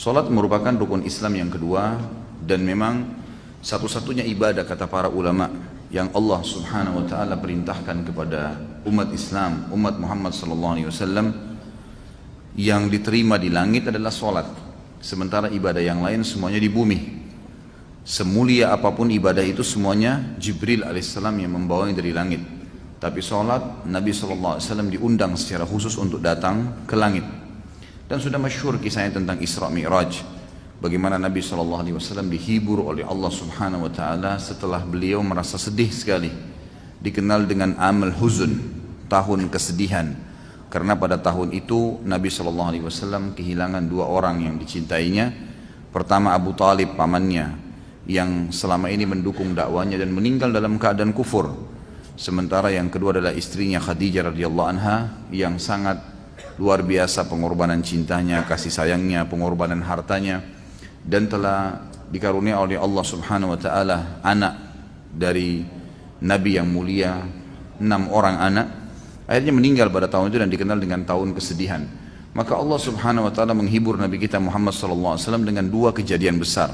Salat merupakan rukun Islam yang kedua dan memang satu-satunya ibadah kata para ulama yang Allah Subhanahu wa taala perintahkan kepada umat Islam, umat Muhammad sallallahu alaihi wasallam yang diterima di langit adalah salat. Sementara ibadah yang lain semuanya di bumi. Semulia apapun ibadah itu semuanya Jibril alaihissalam yang membawanya dari langit. Tapi salat Nabi sallallahu alaihi wasallam diundang secara khusus untuk datang ke langit. Dan sudah masyhur kisahnya tentang Isra Mi'raj. Bagaimana Nabi SAW dihibur oleh Allah Subhanahu Wa Taala setelah beliau merasa sedih sekali. Dikenal dengan amal huzun, tahun kesedihan. Karena pada tahun itu Nabi SAW kehilangan dua orang yang dicintainya. Pertama Abu Talib pamannya yang selama ini mendukung dakwanya dan meninggal dalam keadaan kufur. Sementara yang kedua adalah istrinya Khadijah radhiyallahu anha yang sangat luar biasa pengorbanan cintanya, kasih sayangnya, pengorbanan hartanya, dan telah dikarunia oleh Allah Subhanahu wa taala anak dari Nabi yang mulia, 6 orang anak. Akhirnya meninggal pada tahun itu dan dikenal dengan tahun kesedihan. Maka Allah Subhanahu wa taala menghibur Nabi kita Muhammad sallallahu alaihi wasallam dengan dua kejadian besar.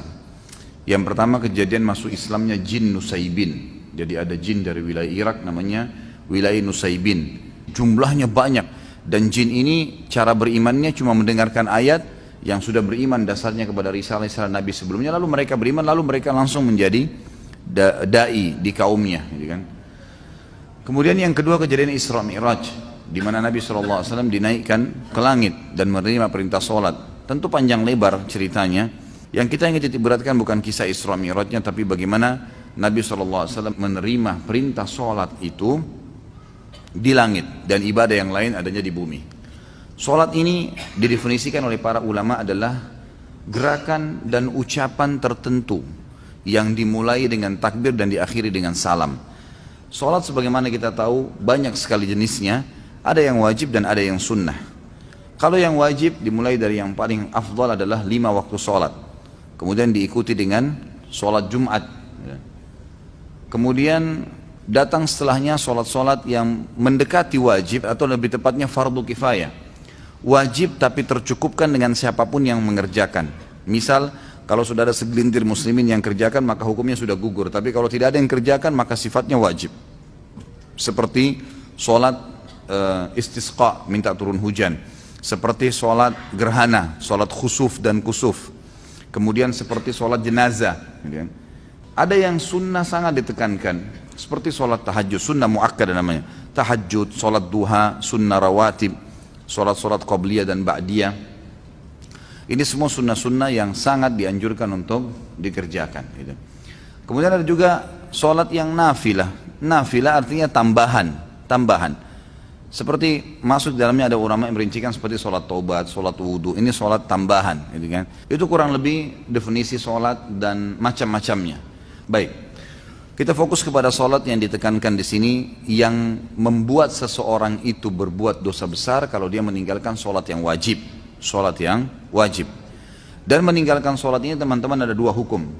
Yang pertama kejadian masuk Islamnya jin Nusaybin. Jadi ada jin dari wilayah Irak namanya wilayah Nusaybin. Jumlahnya banyak. Dan jin ini cara berimannya cuma mendengarkan ayat yang sudah beriman dasarnya kepada risalah-risalah Nabi sebelumnya, lalu mereka beriman, lalu mereka langsung menjadi da'i di kaumnya, gitu kan. Kemudian yang kedua kejadian Isra Mi'raj, di mana Nabi SAW dinaikkan ke langit dan menerima perintah sholat. Tentu panjang lebar ceritanya. Yang kita ingin titik beratkan bukan kisah Isra Mi'rajnya, tapi bagaimana Nabi SAW menerima perintah sholat itu di langit dan ibadah yang lain adanya di bumi. Salat ini didefinisikan oleh para ulama adalah gerakan dan ucapan tertentu yang dimulai dengan takbir dan diakhiri dengan salam. Salat sebagaimana kita tahu banyak sekali jenisnya, ada yang wajib dan ada yang sunnah. Kalau yang wajib dimulai dari yang paling afdal adalah 5 waktu salat. Kemudian diikuti dengan salat Jumat. Kemudian datang setelahnya solat-solat yang mendekati wajib atau lebih tepatnya fardu kifayah. Wajib tapi tercukupkan dengan siapapun yang mengerjakan. Misal kalau sudah ada segelintir muslimin yang kerjakan maka hukumnya sudah gugur. Tapi kalau tidak ada yang kerjakan maka sifatnya wajib. Seperti solat istisqa, minta turun hujan. Seperti solat gerhana, solat khusuf dan kusuf. Kemudian seperti solat jenazah. Ada yang sunnah sangat ditekankan. Seperti sholat tahajud, sunnah mu'akkad namanya. Tahajud, sholat duha, sunnah rawatib, sholat-sholat qabliyah dan ba'diyah. Ini semua sunnah-sunnah yang sangat dianjurkan untuk dikerjakan. Gitu. Kemudian ada juga sholat yang nafilah. Nafilah artinya tambahan. Seperti masuk dalamnya ada ulama yang merincikan seperti sholat taubat, sholat wudu. Ini sholat tambahan. Gitu kan. Itu kurang lebih definisi sholat dan macam-macamnya. Baik. Kita fokus kepada sholat yang ditekankan di sini yang membuat seseorang itu berbuat dosa besar kalau dia meninggalkan sholat yang wajib. Sholat yang wajib. Dan meninggalkan sholat ini teman-teman ada dua hukum.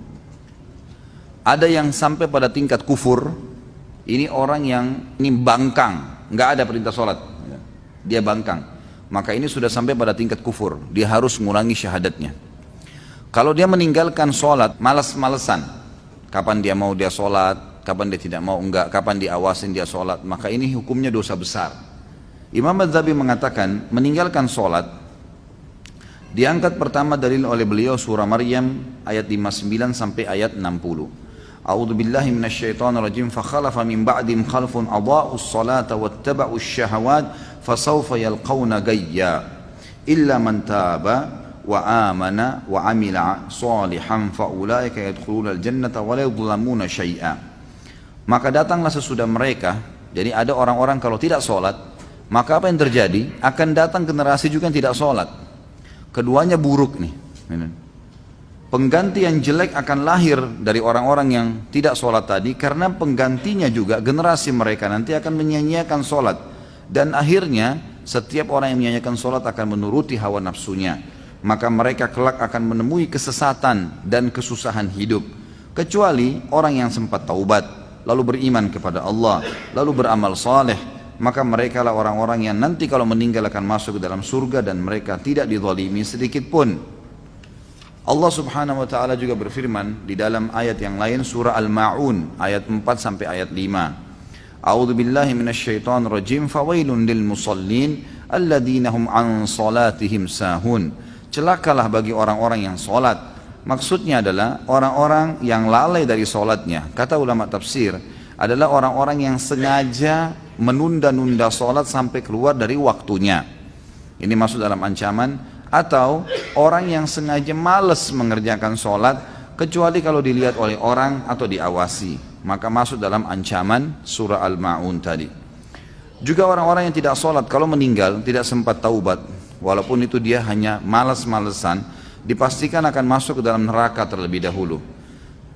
Ada yang sampai pada tingkat kufur. Ini orang yang ini bangkang, nggak ada perintah sholat. Dia bangkang. Maka ini sudah sampai pada tingkat kufur. Dia harus mengurangi syahadatnya. Kalau dia meninggalkan sholat, malas-malesan. Kapan dia mau dia sholat, kapan dia tidak mau enggak, kapan diawasin dia sholat, maka ini hukumnya dosa besar. Imam Adz-Dzahabi mengatakan meninggalkan sholat diangkat pertama dalil oleh beliau surah Maryam ayat 59 sampai ayat 60. A'udzu billahi minasyaitonir rajim fa khalafa min ba'dihim khalfun adha'us salata wattaba'us syahawat fasawfa yalqawna gayya illa man taba wa amana wa amila salihan fa ulaika yadkhulunal jannata wa la yudlamuna syai'a. Maka datanglah sesudah mereka, jadi ada orang-orang kalau tidak sholat, maka apa yang terjadi? Akan datang generasi juga yang tidak sholat. Keduanya buruk nih. Pengganti yang jelek akan lahir dari orang-orang yang tidak sholat tadi, karena penggantinya juga generasi mereka nanti akan menyia-nyiakan sholat. Dan akhirnya setiap orang yang menyia-nyiakan sholat akan menuruti hawa nafsunya. Maka mereka kelak akan menemui kesesatan dan kesusahan hidup. Kecuali orang yang sempat taubat, lalu beriman kepada Allah, lalu beramal saleh, maka mereka lah orang-orang yang nanti kalau meninggal akan masuk ke dalam surga dan mereka tidak dizalimi sedikit pun. Allah subhanahu wa ta'ala juga berfirman di dalam ayat yang lain, surah Al-Ma'un ayat 4 sampai ayat 5. A'udzu billahi minasyaitonir rajim, fawailun lil musallin alladzina hum an salatihim sahun. Celakalah bagi orang-orang yang salat. Maksudnya adalah orang-orang yang lalai dari salatnya. Kata ulama tafsir adalah orang-orang yang sengaja menunda-nunda salat sampai keluar dari waktunya. Ini masuk dalam ancaman. Atau orang yang sengaja malas mengerjakan sholat kecuali kalau dilihat oleh orang atau diawasi, maka masuk dalam ancaman surah Al-Ma'un tadi. Juga orang-orang yang tidak sholat kalau meninggal tidak sempat taubat, walaupun itu dia hanya malas-malesan, dipastikan akan masuk ke dalam neraka terlebih dahulu.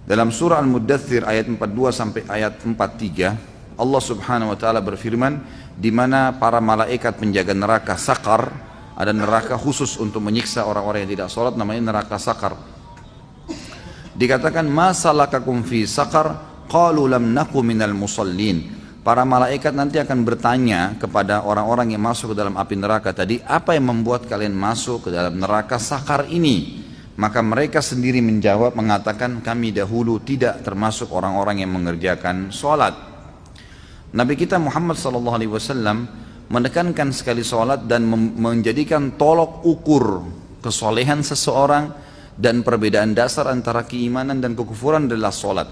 Dalam surah Al-Muddathir ayat 42 sampai ayat 43, Allah subhanahu wa ta'ala berfirman, di mana para malaikat penjaga neraka Sakar, ada neraka khusus untuk menyiksa orang-orang yang tidak sholat, namanya neraka Sakar. Dikatakan, ma salakakum fi Sakar, qalu lam naku minal musallin. Para malaikat nanti akan bertanya kepada orang-orang yang masuk ke dalam api neraka tadi, apa yang membuat kalian masuk ke dalam neraka Sakar ini? Maka mereka sendiri menjawab, mengatakan, kami dahulu tidak termasuk orang-orang yang mengerjakan sholat. Nabi kita Muhammad SAW menekankan sekali sholat dan menjadikan tolok ukur kesolehan seseorang dan perbedaan dasar antara keimanan dan kekufuran adalah sholat.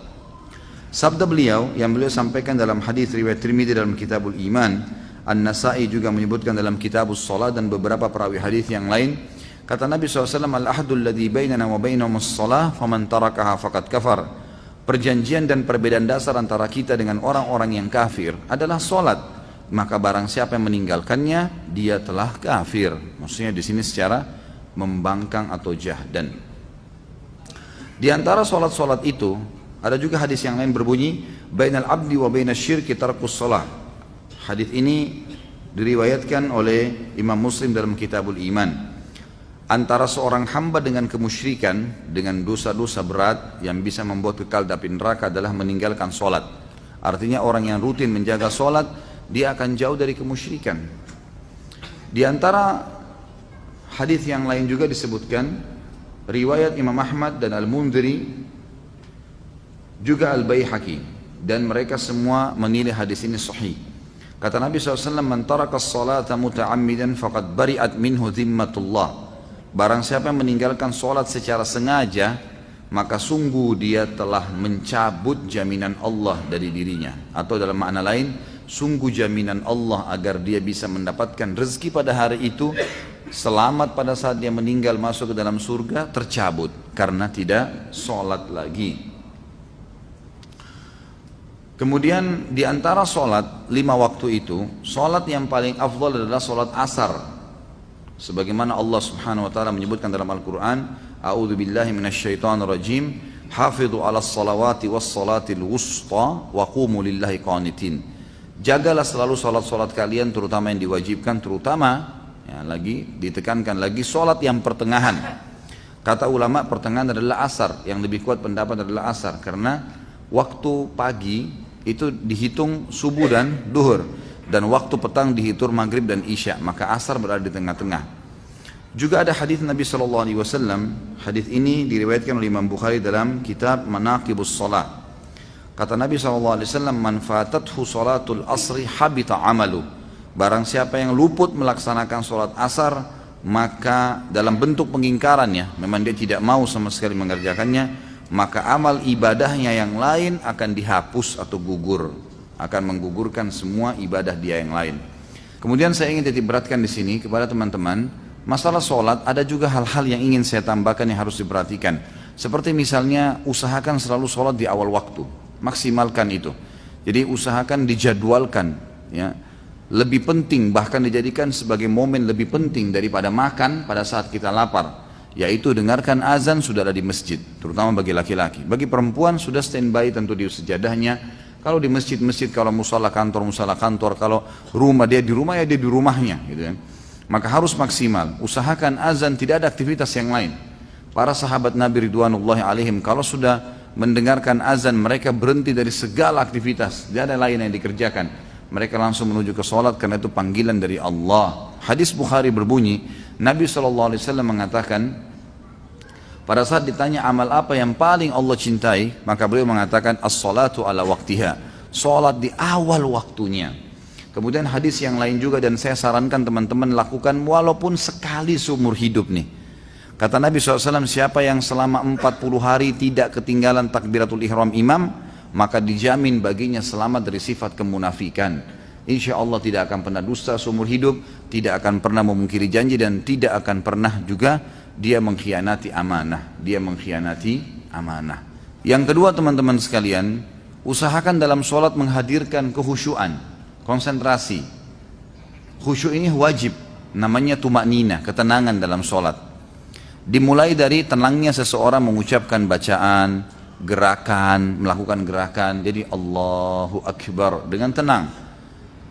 Sabda beliau yang beliau sampaikan dalam hadis riwayat Tirmidzi dalam Kitabul Iman, An-Nasa'i juga menyebutkan dalam Kitabus Shalah dan beberapa perawi hadis yang lain. Kata Nabi SAW, al-ahdul ladzi bainana wa bainahum as-shalah faman tarakaha faqad kafar. Perjanjian dan perbedaan dasar antara kita dengan orang-orang yang kafir adalah sholat. Maka barang siapa yang meninggalkannya, dia telah kafir. Maksudnya di sini secara membangkang atau jahdan. Di antara solat-solat itu ada juga hadis yang lain berbunyi, bainal abdi wa bainasyirki tarkus shalah. Hadis ini diriwayatkan oleh Imam Muslim dalam Kitabul Iman. Antara seorang hamba dengan kemusyrikan, dengan dosa-dosa berat yang bisa membuat kekal di api neraka adalah meninggalkan solat. Artinya orang yang rutin menjaga solat, dia akan jauh dari kemusyrikan. Di antara hadis yang lain juga disebutkan, riwayat Imam Ahmad dan Al-Mundhiri, juga Al-Baihaqi, dan mereka semua menilai hadis ini sahih. Kata Nabi SAW, man taraka as-salata muta'ammidan faqad bari'at minhu dhimmatullah. Barang siapa yang meninggalkan solat secara sengaja, maka sungguh dia telah mencabut jaminan Allah dari dirinya. Atau dalam makna lain, sungguh jaminan Allah agar dia bisa mendapatkan rezeki pada hari itu, selamat pada saat dia meninggal masuk ke dalam surga, tercabut karena tidak sholat lagi. Kemudian di antara sholat 5 waktu itu, sholat yang paling afdal adalah sholat asar. Sebagaimana Allah subhanahu wa ta'ala menyebutkan dalam Al-Quran, a'udzu billahi minasyaitonir rajim, hafidhu 'alas salawati was salatil wusta wa qumu lillahi qanitin. Jagalah selalu salat-salat kalian, terutama yang diwajibkan, terutama ya, lagi ditekankan lagi salat yang pertengahan. Kata ulama pertengahan adalah asar, yang lebih kuat pendapat adalah asar, karena waktu pagi itu dihitung subuh dan duhur, dan waktu petang dihitung maghrib dan isya, maka asar berada di tengah-tengah. Juga ada hadis Nabi SAW, hadis ini diriwayatkan oleh Imam Bukhari dalam kitab Manaqibus Shalah. Kata Nabi SAW, man fatathu salatul asri habita amalu. Barang siapa yang luput melaksanakan sholat asar, maka dalam bentuk pengingkarannya, memang dia tidak mau sama sekali mengerjakannya, maka amal ibadahnya yang lain akan dihapus atau gugur, akan menggugurkan semua ibadah dia yang lain. Kemudian saya ingin titik beratkan di sini kepada teman-teman, masalah sholat ada juga hal-hal yang ingin saya tambahkan yang harus diperhatikan. Seperti misalnya usahakan selalu sholat di awal waktu, maksimalkan itu. Jadi usahakan dijadwalkan, ya. Lebih penting, bahkan dijadikan sebagai momen lebih penting daripada makan pada saat kita lapar, yaitu dengarkan azan sudah ada di masjid, terutama bagi laki-laki. Bagi perempuan sudah standby tentu di sejadahnya. Kalau di masjid-masjid, kalau musala kantor, kalau rumah dia di rumah, ya dia di rumahnya, gitu kan. Maka harus maksimal, usahakan azan, tidak ada aktivitas yang lain. Para sahabat Nabi Ridwanullahi alaihim kalau sudah mendengarkan azan, mereka berhenti dari segala aktivitas, tidak ada lain yang dikerjakan. Mereka langsung menuju ke sholat karena itu panggilan dari Allah. Hadis Bukhari berbunyi, Nabi SAW mengatakan, Pada saat ditanya amal apa yang paling Allah cintai, maka beliau mengatakan as-salatu ala waktiha, salat di awal waktunya. Kemudian hadis yang lain juga, dan saya sarankan teman-teman lakukan walaupun sekali seumur hidup nih. Kata Nabi SAW, siapa yang selama 40 hari tidak ketinggalan takbiratul ihram imam, maka dijamin baginya selamat dari sifat kemunafikan. Insya Allah tidak akan pernah dusta seumur hidup, tidak akan pernah memungkiri janji, dan tidak akan pernah juga dia mengkhianati amanah. Yang kedua teman-teman sekalian, usahakan dalam sholat menghadirkan kehusyuan, konsentrasi. Khusyuk ini wajib, namanya tumaknina, ketenangan dalam sholat. Dimulai dari tenangnya seseorang mengucapkan bacaan, gerakan, melakukan gerakan, jadi Allahu Akbar dengan tenang.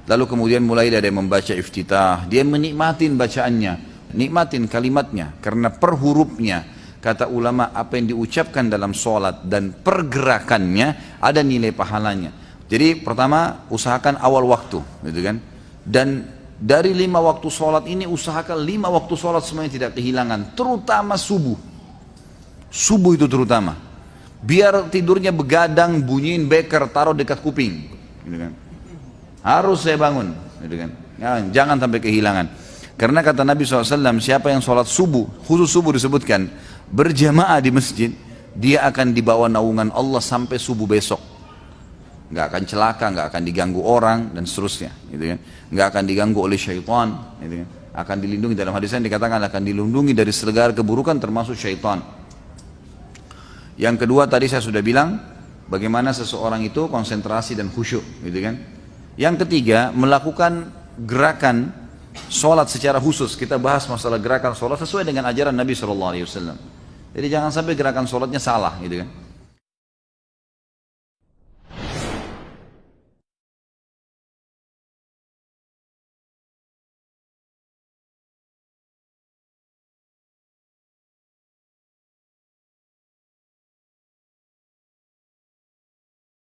Lalu kemudian mulai dari membaca iftitah, dia menikmatin bacaannya, nikmatin kalimatnya, karena per hurufnya, kata ulama, apa yang diucapkan dalam sholat dan pergerakannya ada nilai pahalanya. Jadi pertama usahakan awal waktu, gitu kan. Dan dari 5 waktu sholat ini usahakan 5 waktu sholat semuanya tidak kehilangan, terutama subuh. Subuh itu terutama. Biar tidurnya begadang, bunyiin beker, taruh dekat kuping, gitu kan. Harus saya bangun, gitu kan. Jangan sampai kehilangan. Karena kata Nabi SAW, siapa yang sholat subuh, khusus subuh disebutkan, berjamaah di masjid, dia akan dibawa naungan Allah sampai subuh besok. Nggak akan celaka, nggak akan diganggu orang, dan seterusnya. Gitu kan. Nggak akan diganggu oleh syaitan. Gitu kan. Akan dilindungi, dalam hadis yang dikatakan akan dilindungi dari segala keburukan termasuk syaitan. Yang kedua tadi saya sudah bilang, bagaimana seseorang itu konsentrasi dan khusyuk. Gitu kan. Yang ketiga, melakukan gerakan sholat secara khusus. Kita bahas masalah gerakan sholat sesuai dengan ajaran Nabi SAW. Jadi jangan sampai gerakan sholatnya salah, gitu kan.